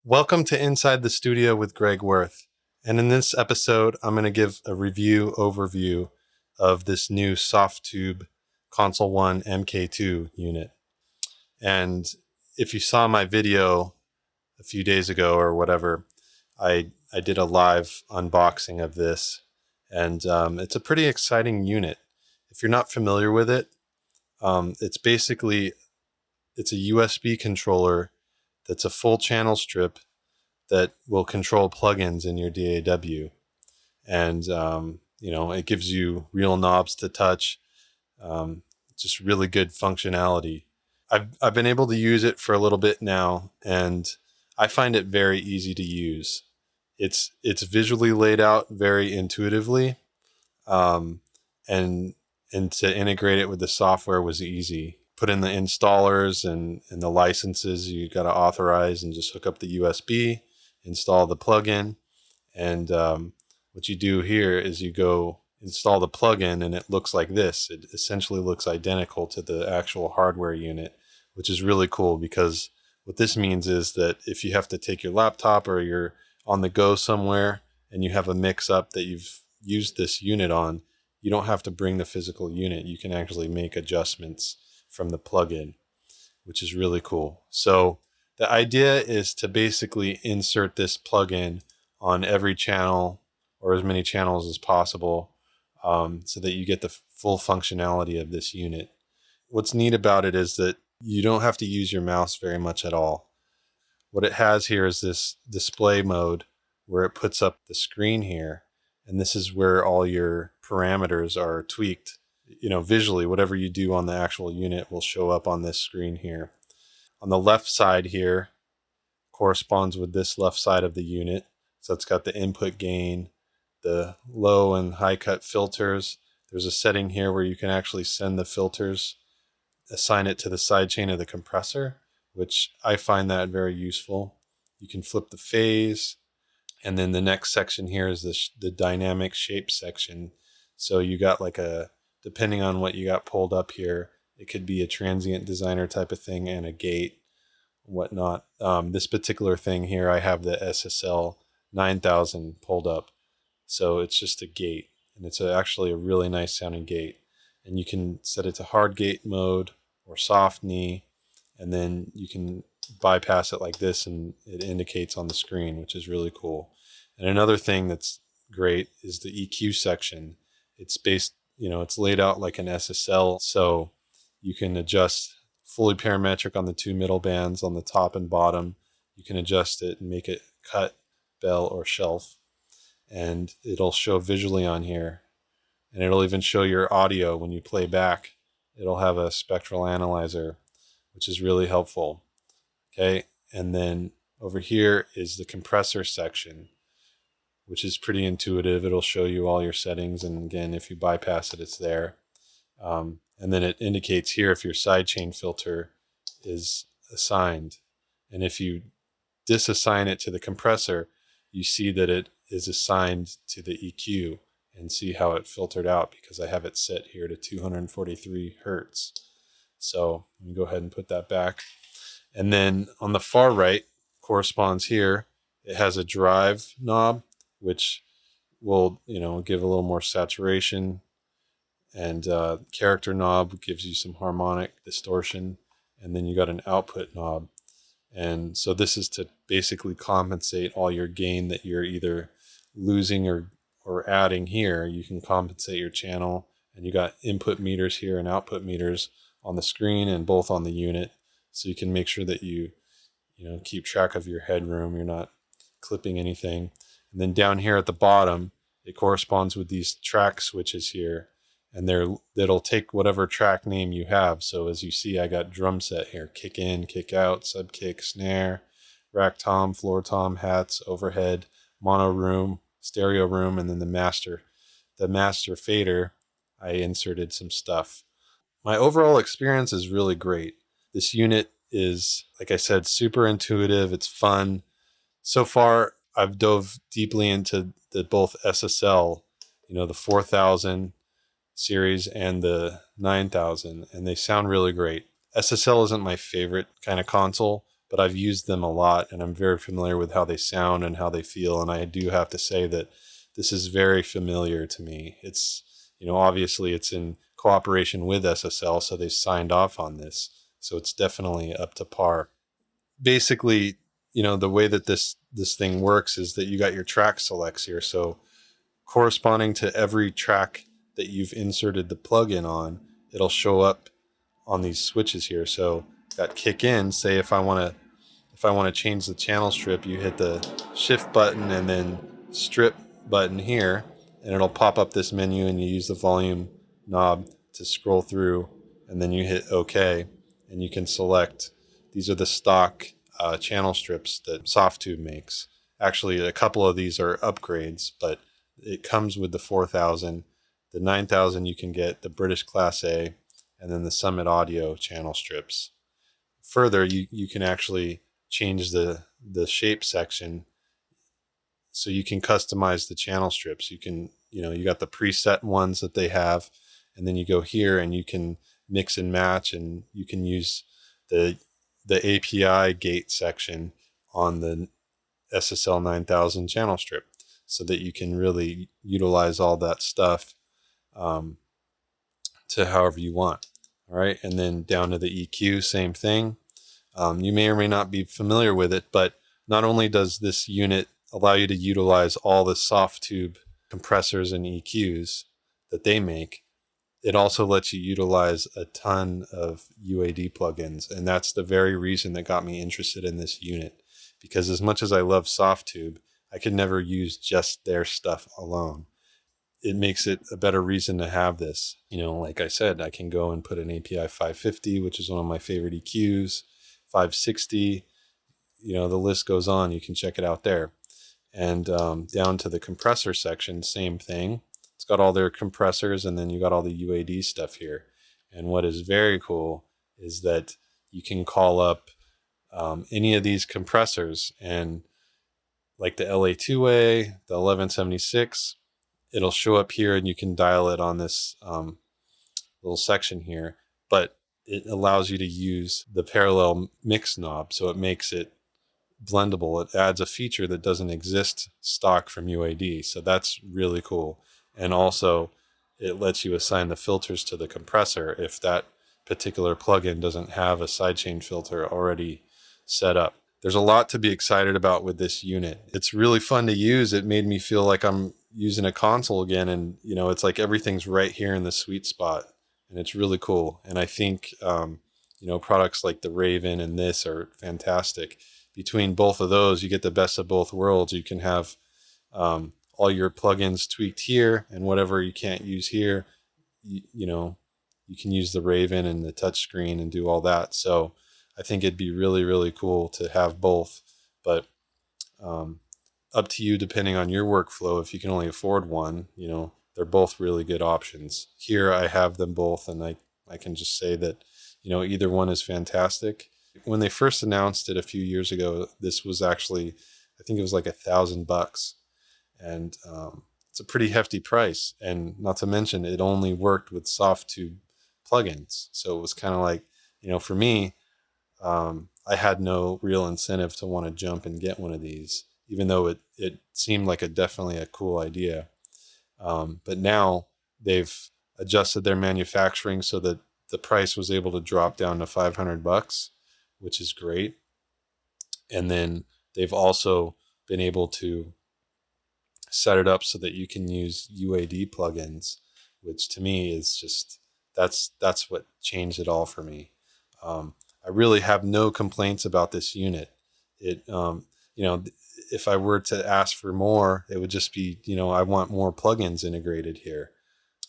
Welcome to Inside the Studio with Greg Wurth. And in this episode, I'm going to give a review overview of this new Softube Console 1 MK2 unit. And if you saw my video a few days ago or whatever, I did a live unboxing of this. And it's a pretty exciting unit. If you're not familiar with it, it's a USB controller that's a full channel strip that will control plugins in your DAW. And, it gives you real knobs to touch, just really good functionality. I've been able to use it for a little bit now, and I find it very easy to use. It's visually laid out very intuitively, and to integrate it with the software was easy. Put in the installers and the licenses you got to authorize and just hook up the USB, install the plugin. And what you do here is you go install the plugin and it looks like this. It essentially looks identical to the actual hardware unit, which is really cool because what this means is that if you have to take your laptop or you're on the go somewhere and you have a mix up that you've used this unit on, you don't have to bring the physical unit. You can actually make adjustments from the plugin, which is really cool. So the idea is to basically insert this plugin on every channel or as many channels as possible, so that you get the full functionality of this unit. What's neat about it is that you don't have to use your mouse very much at all. What it has here is this display mode where it puts up the screen here, and this is where all your parameters are tweaked. Visually, whatever you do on the actual unit will show up on this screen here. On the left side here corresponds with this left side of the unit. So it's got the input gain, the low and high cut filters. There's a setting here where you can actually send the filters, assign it to the sidechain of the compressor, which I find that very useful. You can flip the phase. And then the next section here is the dynamic shape section. So you got depending on what you got pulled up here, it could be a transient designer type of thing and a gate, whatnot. This particular thing here, I have the SSL 9000 pulled up. So it's just a gate, and it's actually a really nice sounding gate. And you can set it to hard gate mode or soft knee, and then you can bypass it like this and it indicates on the screen, which is really cool. And another thing that's great is the EQ section. It's it's laid out like an SSL, so you can adjust fully parametric on the two middle bands on the top and bottom. You can adjust it and make it cut, bell, or shelf, and it'll show visually on here. And it'll even show your audio when you play back. It'll have a spectral analyzer, which is really helpful. Okay, and then over here is the compressor section, which is pretty intuitive. It'll show you all your settings, and again, if you bypass it, it's there. And then it indicates here if your sidechain filter is assigned. And if you disassign it to the compressor, you see that it is assigned to the EQ, and see how it filtered out because I have it set here to 243 Hertz. So let me go ahead and put that back. And then on the far right corresponds here. It has a drive knob, which will, give a little more saturation, and character knob gives you some harmonic distortion, and then you got an output knob. And so this is to basically compensate all your gain that you're either losing or adding here. You can compensate your channel, and you got input meters here and output meters on the screen and both on the unit. So you can make sure that you keep track of your headroom. You're not clipping anything. And then down here at the bottom, it corresponds with these track switches here, and that'll take whatever track name you have. So as you see, I got drum set here: kick in, kick out, sub kick, snare, rack tom, floor tom, hats, overhead, mono room, stereo room, and then the master fader. I inserted some stuff. My overall experience is really great. This unit is, like I said, super intuitive. It's fun. So far, I've dove deeply into the both SSL, the 4000 series and the 9000, and they sound really great. SSL isn't my favorite kind of console, but I've used them a lot, and I'm very familiar with how they sound and how they feel. And I do have to say that this is very familiar to me. It's, obviously it's in cooperation with SSL, so they've signed off on this. So it's definitely up to par. Basically, the way that this thing works is that you got your track selects here. So corresponding to every track that you've inserted the plugin on, it'll show up on these switches here. So got kick in, say if I want to change the channel strip, you hit the shift button and then strip button here, and it'll pop up this menu, and you use the volume knob to scroll through, and then you hit OK, and you can select. These are the stock channel strips that Softube makes. Actually, a couple of these are upgrades, but it comes with the 4000. The 9000 you can get the British Class A, and then the Summit Audio channel strips. Further, you can actually change the shape section, so you can customize the channel strips. You can, you got the preset ones that they have, and then you go here and you can mix and match, and you can use the API gate section on the SSL 9000 channel strip, so that you can really utilize all that stuff to however you want. All right, and then down to the EQ, same thing. You may or may not be familiar with it, but not only does this unit allow you to utilize all the Softube compressors and EQs that they make, it also lets you utilize a ton of UAD plugins. And that's the very reason that got me interested in this unit, because as much as I love Softube, I could never use just their stuff alone. It makes it a better reason to have this. Like I said, I can go and put an API 550, which is one of my favorite EQs, 560, the list goes on. You can check it out there. And down to the compressor section, same thing. It's got all their compressors, and then you got all the UAD stuff here. And what is very cool is that you can call up any of these compressors, and like the LA2A, the 1176, it'll show up here, and you can dial it on this little section here. But it allows you to use the parallel mix knob, so it makes it blendable. It adds a feature that doesn't exist stock from UAD, so that's really cool. And also, it lets you assign the filters to the compressor if that particular plugin doesn't have a sidechain filter already set up. There's a lot to be excited about with this unit. It's really fun to use. It made me feel like I'm using a console again, and it's like everything's right here in the sweet spot, and it's really cool. And I think products like the Raven and this are fantastic. Between both of those, you get the best of both worlds. You can have all your plugins tweaked here, and whatever you can't use here, you can use the Raven and the touchscreen and do all that. So I think it'd be really, really cool to have both, but up to you depending on your workflow. If you can only afford one, they're both really good options. Here I have them both, and I can just say that, either one is fantastic. When they first announced it a few years ago, this was actually, I think it was like $1,000, and it's a pretty hefty price. And not to mention, it only worked with Softube plugins. So it was kind of like, for me, I had no real incentive to want to jump and get one of these, even though it seemed like definitely a cool idea. But now they've adjusted their manufacturing so that the price was able to drop down to $500, which is great. And then they've also been able to set it up so that you can use UAD plugins, which to me is just, that's what changed it all for me. I really have no complaints about this unit. It, if I were to ask for more, it would just be, I want more plugins integrated here.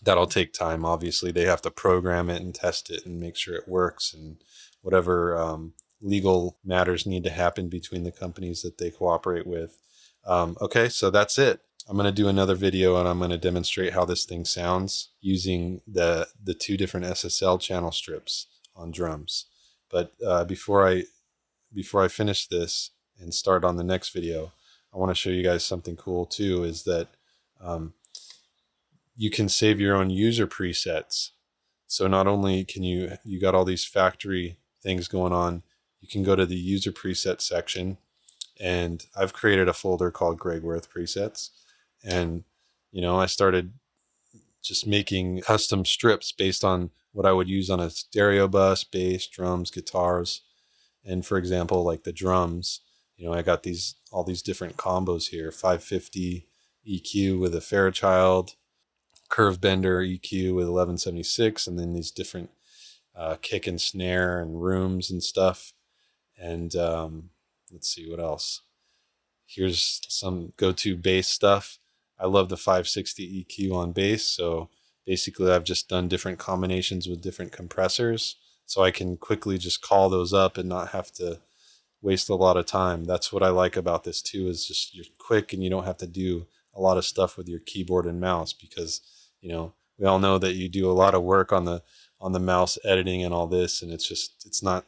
That'll take time. Obviously, they have to program it and test it and make sure it works, and whatever legal matters need to happen between the companies that they cooperate with. Okay, so that's it. I'm going to do another video, and I'm going to demonstrate how this thing sounds using the two different SSL channel strips on drums. But before I finish this and start on the next video, I want to show you guys something cool too, is that you can save your own user presets. So not only can you got all these factory things going on, you can go to the user preset section, and I've created a folder called Greg Wurth presets. And, I started just making custom strips based on what I would use on a stereo bus, bass, drums, guitars. And for example, like the drums, I got all these different combos here: 550 EQ with a Fairchild, curve bender EQ with 1176, and then these different kick and snare and rooms and stuff. And let's see what else. Here's some go-to bass stuff. I love the 560 EQ on bass, so basically I've just done different combinations with different compressors, so I can quickly just call those up and not have to waste a lot of time. That's what I like about this too, is just you're quick and you don't have to do a lot of stuff with your keyboard and mouse, because we all know that you do a lot of work on the mouse editing and all this, and it's not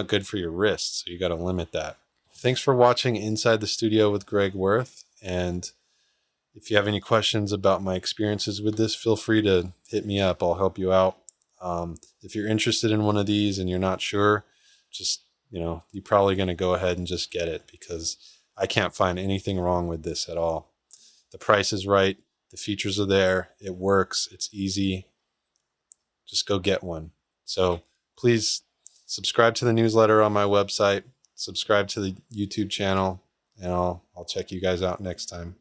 good for your wrists, so you got to limit that. Thanks for watching Inside the Studio with Greg Wurth, and if you have any questions about my experiences with this, feel free to hit me up. I'll help you out. If you're interested in one of these and you're not sure, just you're probably going to go ahead and just get it, because I can't find anything wrong with this at all. The price is right. The features are there. It works. It's easy. Just go get one. So please subscribe to the newsletter on my website. Subscribe to the YouTube channel, and I'll check you guys out next time.